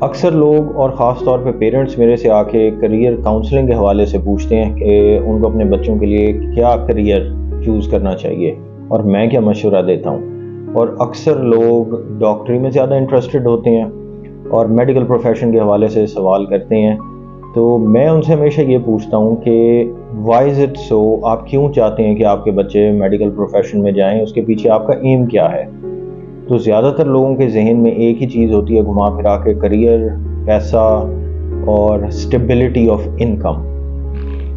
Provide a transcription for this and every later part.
اکثر لوگ اور خاص طور پہ پیرنٹس میرے سے آ کے کریئر کاؤنسلنگ کے حوالے سے پوچھتے ہیں کہ ان کو اپنے بچوں کے لیے کیا کریئر چوز کرنا چاہیے اور میں کیا مشورہ دیتا ہوں. اور اکثر لوگ ڈاکٹری میں زیادہ انٹرسٹڈ ہوتے ہیں اور میڈیکل پروفیشن کے حوالے سے سوال کرتے ہیں. تو میں ان سے ہمیشہ یہ پوچھتا ہوں کہ وائی از اٹ سو، آپ کیوں چاہتے ہیں کہ آپ کے بچے میڈیکل پروفیشن میں جائیں، اس کے پیچھے آپ کا ایم کیا ہے؟ تو زیادہ تر لوگوں کے ذہن میں ایک ہی چیز ہوتی ہے گھما پھرا کے، کریئر، پیسہ اور اسٹیبلٹی آف انکم.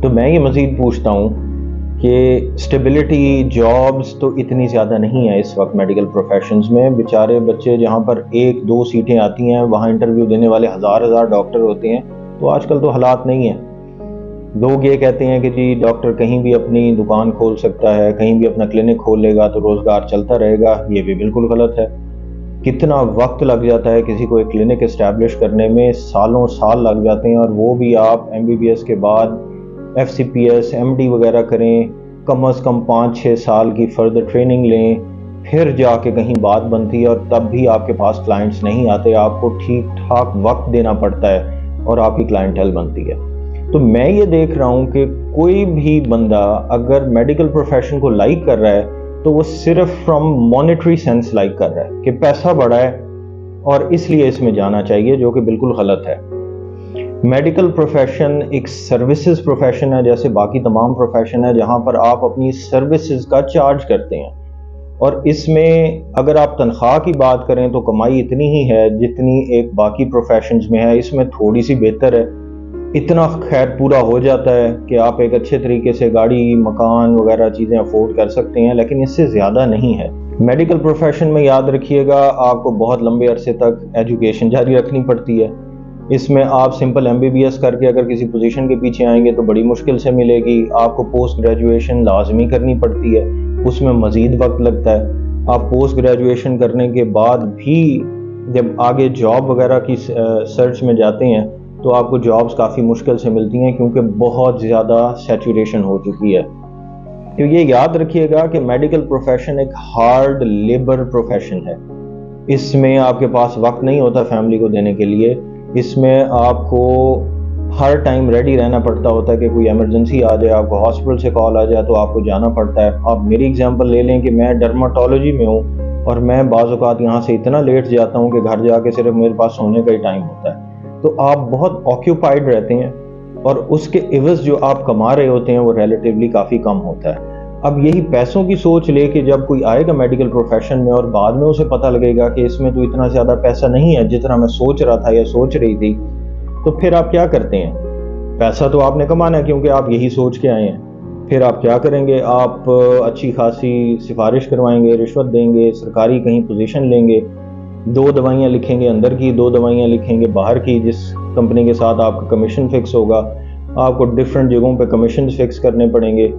تو میں یہ مزید پوچھتا ہوں کہ اسٹیبلٹی جابز تو اتنی زیادہ نہیں ہے اس وقت میڈیکل پروفیشنز میں. بیچارے بچے جہاں پر 1-2 سیٹیں آتی ہیں وہاں انٹرویو دینے والے ہزار ڈاکٹر ہوتے ہیں. تو آج کل تو حالات نہیں ہیں. لوگ یہ کہتے ہیں کہ جی ڈاکٹر کہیں بھی اپنی دکان کھول سکتا ہے، کہیں بھی اپنا کلینک کھول لے گا تو روزگار چلتا رہے گا. یہ بھی بالکل غلط ہے. کتنا وقت لگ جاتا ہے کسی کو ایک کلینک اسٹیبلش کرنے میں، سالوں سال لگ جاتے ہیں، اور وہ بھی آپ MBBS کے بعد FCPS MD وغیرہ کریں، کم از کم 5-6 سال کی فردر ٹریننگ لیں، پھر جا کے کہیں بات بنتی ہے، اور تب بھی آپ کے پاس کلائنٹس نہیں آتے. آپ کو ٹھیک ٹھاک وقت دینا پڑتا ہے اور آپ کی کلائنٹیل بنتی ہے. تو میں یہ دیکھ رہا ہوں کہ کوئی بھی بندہ اگر میڈیکل پروفیشن کو لائک کر رہا ہے تو وہ صرف فرام مانیٹری سینس لائک کر رہا ہے کہ پیسہ بڑا ہے اور اس لیے اس میں جانا چاہیے، جو کہ بالکل غلط ہے. میڈیکل پروفیشن ایک سروسز پروفیشن ہے جیسے باقی تمام پروفیشن ہے، جہاں پر آپ اپنی سروسز کا چارج کرتے ہیں، اور اس میں اگر آپ تنخواہ کی بات کریں تو کمائی اتنی ہی ہے جتنی ایک باقی پروفیشنز میں ہے. اس میں تھوڑی سی بہتر ہے، اتنا خیر پورا ہو جاتا ہے کہ آپ ایک اچھے طریقے سے گاڑی، مکان وغیرہ چیزیں افورڈ کر سکتے ہیں، لیکن اس سے زیادہ نہیں ہے. میڈیکل پروفیشن میں یاد رکھیے گا آپ کو بہت لمبے عرصے تک ایجوکیشن جاری رکھنی پڑتی ہے. اس میں آپ سمپل MBBS کر کے اگر کسی پوزیشن کے پیچھے آئیں گے تو بڑی مشکل سے ملے گی. آپ کو پوسٹ گریجویشن لازمی کرنی پڑتی ہے، اس میں مزید وقت لگتا ہے. آپ پوسٹ گریجویشن کرنے کے بعد بھی جب آگے جاب وغیرہ کی سرچ میں جاتے ہیں تو آپ کو جابز کافی مشکل سے ملتی ہیں کیونکہ بہت زیادہ سیچوریشن ہو چکی ہے. تو یہ یاد رکھیے گا کہ میڈیکل پروفیشن ایک ہارڈ لیبر پروفیشن ہے. اس میں آپ کے پاس وقت نہیں ہوتا فیملی کو دینے کے لیے. اس میں آپ کو ہر ٹائم ریڈی رہنا پڑتا ہوتا ہے کہ کوئی ایمرجنسی آ جائے، آپ کو ہاسپٹل سے کال آ جائے تو آپ کو جانا پڑتا ہے. آپ میری ایگزامپل لے لیں کہ میں ڈرماٹولوجی میں ہوں اور میں بعض اوقات یہاں سے اتنا لیٹ جاتا ہوں کہ گھر جا کے صرف میرے پاس سونے کا ہی ٹائم ہوتا ہے. تو آپ بہت آکیوپائڈ رہتے ہیں اور اس کے عوض جو آپ کما رہے ہوتے ہیں وہ ریلیٹیولی کافی کم ہوتا ہے. اب یہی پیسوں کی سوچ لے کے جب کوئی آئے گا میڈیکل پروفیشن میں اور بعد میں اسے پتہ لگے گا کہ اس میں تو اتنا زیادہ پیسہ نہیں ہے جتنا میں سوچ رہا تھا یا سوچ رہی تھی، تو پھر آپ کیا کرتے ہیں؟ پیسہ تو آپ نے کمانا ہے کیونکہ آپ یہی سوچ کے آئے ہیں. پھر آپ کیا کریں گے؟ آپ اچھی خاصی سفارش کروائیں گے، رشوت دیں گے، سرکاری کہیں پوزیشن لیں گے، 2 دوائیاں لکھیں گے اندر کی، 2 دوائیاں لکھیں گے باہر کی، جس کمپنی کے ساتھ آپ کا کمیشن فکس ہوگا. آپ کو ڈفرینٹ جگہوں پہ کمیشن فکس کرنے پڑیں گے.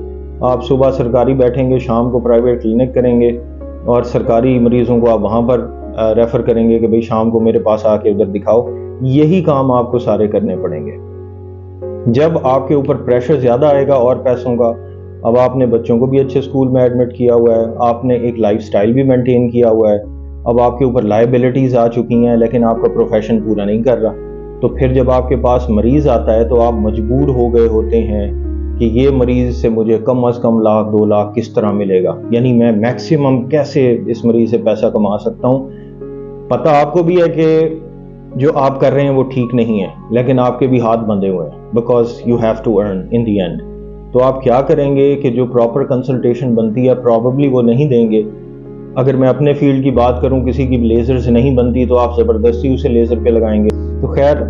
آپ صبح سرکاری بیٹھیں گے، شام کو پرائیویٹ کلینک کریں گے، اور سرکاری مریضوں کو آپ وہاں پر ریفر کریں گے کہ بھئی شام کو میرے پاس آ کے ادھر دکھاؤ. یہی کام آپ کو سارے کرنے پڑیں گے. جب آپ کے اوپر پریشر زیادہ آئے گا اور پیسوں کا، اب آپ نے بچوں کو بھی اچھے اسکول میں ایڈمٹ کیا ہوا ہے، آپ نے ایک لائف سٹائل بھی مینٹین کیا ہوا ہے، اب آپ کے اوپر لائبلٹیز آ چکی ہیں لیکن آپ کا پروفیشن پورا نہیں کر رہا. تو پھر جب آپ کے پاس مریض آتا ہے تو آپ مجبور ہو گئے ہوتے ہیں کہ یہ مریض سے مجھے کم از کم 1,00,000 2,00,000 کس طرح ملے گا، یعنی میں میکسیمم کیسے اس مریض سے پیسہ کما سکتا ہوں. پتہ آپ کو بھی ہے کہ جو آپ کر رہے ہیں وہ ٹھیک نہیں ہے، لیکن آپ کے بھی ہاتھ بندھے ہوئے ہیں because you have to earn in the end. تو آپ کیا کریں گے کہ جو پراپر کنسلٹیشن بنتی ہے پرابیبلی وہ نہیں دیں گے. اگر میں اپنے فیلڈ کی بات کروں، کسی کی لیزر سے نہیں بنتی تو آپ زبردستی اسے لیزر پہ لگائیں گے. تو خیر،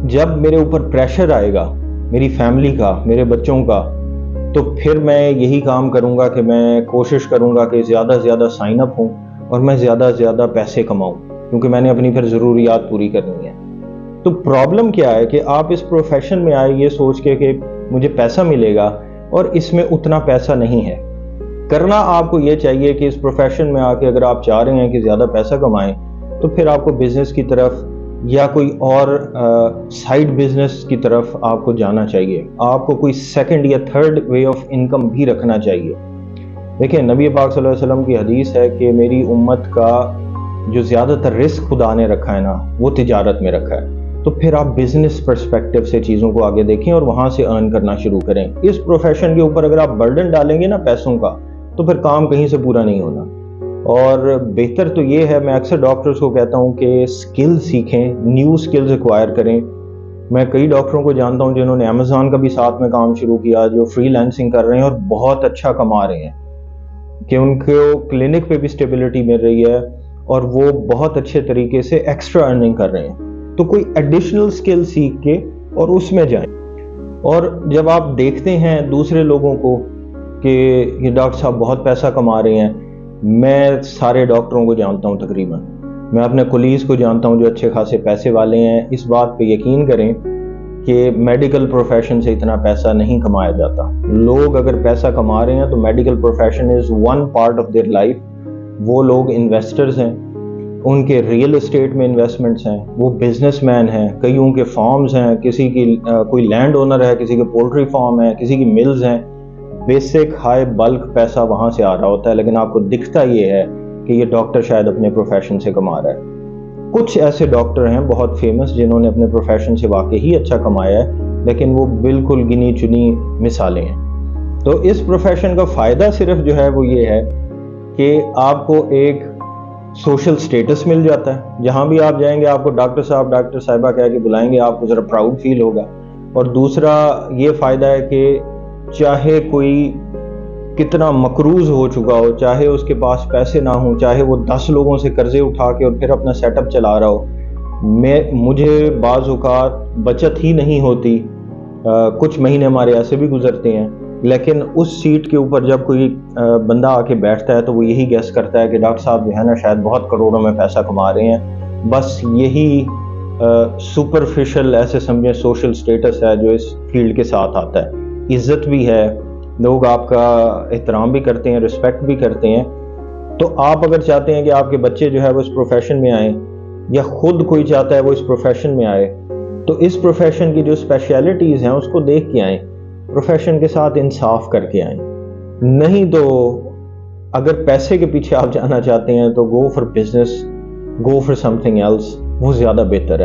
جب میرے اوپر پریشر آئے گا میری فیملی کا، میرے بچوں کا، تو پھر میں یہی کام کروں گا کہ میں کوشش کروں گا کہ زیادہ سے زیادہ سائن اپ ہوں اور میں زیادہ سے زیادہ پیسے کماؤں، کیونکہ میں نے اپنی پھر ضروریات پوری کرنی ہے. تو پرابلم کیا ہے کہ آپ اس پروفیشن میں آئے یہ سوچ کے کہ مجھے پیسہ ملے گا، اور اس میں اتنا پیسہ نہیں ہے. کرنا آپ کو یہ چاہیے کہ اس پروفیشن میں آ کے اگر آپ چاہ رہے ہیں کہ زیادہ پیسہ کمائیں تو پھر آپ کو بزنس کی طرف یا کوئی اور سائیڈ بزنس کی طرف آپ کو جانا چاہیے. آپ کو کوئی سیکنڈ یا تھرڈ وے آف انکم بھی رکھنا چاہیے. دیکھیں، نبی پاک صلی اللہ علیہ وسلم کی حدیث ہے کہ میری امت کا جو زیادہ تر رسک خدا نے رکھا ہے نا وہ تجارت میں رکھا ہے. تو پھر آپ بزنس پرسپیکٹو سے چیزوں کو آگے دیکھیں اور وہاں سے ارن کرنا شروع کریں. اس پروفیشن کے اوپر اگر آپ برڈن ڈالیں گے نا پیسوں کا تو پھر کام کہیں سے پورا نہیں ہونا. اور بہتر تو یہ ہے, میں اکثر ڈاکٹرز کو کہتا ہوں کہ سکل سیکھیں, نیو سکلز ایکوائر کریں. میں کئی ڈاکٹروں کو جانتا ہوں جنہوں نے امیزون کا بھی ساتھ میں کام شروع کیا, جو فری لانسنگ کر رہے ہیں اور بہت اچھا کما رہے ہیں کہ ان کو کلینک پہ بھی اسٹیبلٹی مل رہی ہے اور وہ بہت اچھے طریقے سے ایکسٹرا ارننگ کر رہے ہیں. تو کوئی ایڈیشنل سکل سیکھ کے اور اس میں جائیں. اور جب آپ دیکھتے ہیں دوسرے لوگوں کو کہ یہ ڈاکٹر صاحب بہت پیسہ کما رہے ہیں, میں سارے ڈاکٹروں کو جانتا ہوں تقریباً, میں اپنے کولیز کو جانتا ہوں جو اچھے خاصے پیسے والے ہیں. اس بات پہ یقین کریں کہ میڈیکل پروفیشن سے اتنا پیسہ نہیں کمایا جاتا. لوگ اگر پیسہ کما رہے ہیں تو medical profession is one part of their life. وہ لوگ انویسٹرز ہیں, ان کے ریئل اسٹیٹ میں انویسٹمنٹس ہیں, وہ بزنس مین ہیں, کئیوں کے فارمز ہیں, کسی کی کوئی لینڈ اونر ہے, کسی کے پولٹری فارم ہے, کسی کی ملز ہیں. بیسک ہائی بلک پیسہ وہاں سے آ رہا ہوتا ہے, لیکن آپ کو دکھتا یہ ہے کہ یہ ڈاکٹر شاید اپنے پروفیشن سے کما رہا ہے. کچھ ایسے ڈاکٹر ہیں بہت فیمس جنہوں نے اپنے پروفیشن سے واقعی اچھا کمایا ہے, لیکن وہ بالکل گنی چنی مثالیں ہیں. تو اس پروفیشن کا فائدہ صرف جو ہے وہ یہ ہے کہ آپ کو ایک سوشل سٹیٹس مل جاتا ہے. جہاں بھی آپ جائیں گے آپ کو ڈاکٹر صاحب ڈاکٹر صاحبہ کہہ کے بلائیں گے, آپ کو ذرا پراؤڈ فیل ہوگا. اور دوسرا یہ فائدہ ہے کہ چاہے کوئی کتنا مقروض ہو چکا ہو, چاہے اس کے پاس پیسے نہ ہوں, چاہے وہ 10 لوگوں سے قرضے اٹھا کے اور پھر اپنا سیٹ اپ چلا رہا ہو, مجھے بعض اوقات بچت ہی نہیں ہوتی, کچھ مہینے ہمارے ایسے بھی گزرتے ہیں, لیکن اس سیٹ کے اوپر جب کوئی بندہ آ کے بیٹھتا ہے تو وہ یہی گیس کرتا ہے کہ ڈاکٹر صاحب جو ہے نا شاید بہت کروڑوں میں پیسہ کما رہے ہیں. بس یہی سپرفیشل ایسے سمجھیں سوشل سٹیٹس ہے جو اس فیلڈ کے ساتھ آتا ہے. عزت بھی ہے, لوگ آپ کا احترام بھی کرتے ہیں, رسپیکٹ بھی کرتے ہیں. تو آپ اگر چاہتے ہیں کہ آپ کے بچے جو ہے وہ اس پروفیشن میں آئیں, یا خود کوئی چاہتا ہے وہ اس پروفیشن میں آئے, تو اس پروفیشن کی جو اسپیشلٹیز ہیں اس کو دیکھ کے آئیں, پروفیشن کے ساتھ انصاف کر کے آئیں. نہیں تو اگر پیسے کے پیچھے آپ جانا چاہتے ہیں تو go for business, go for something else, وہ زیادہ بہتر ہے.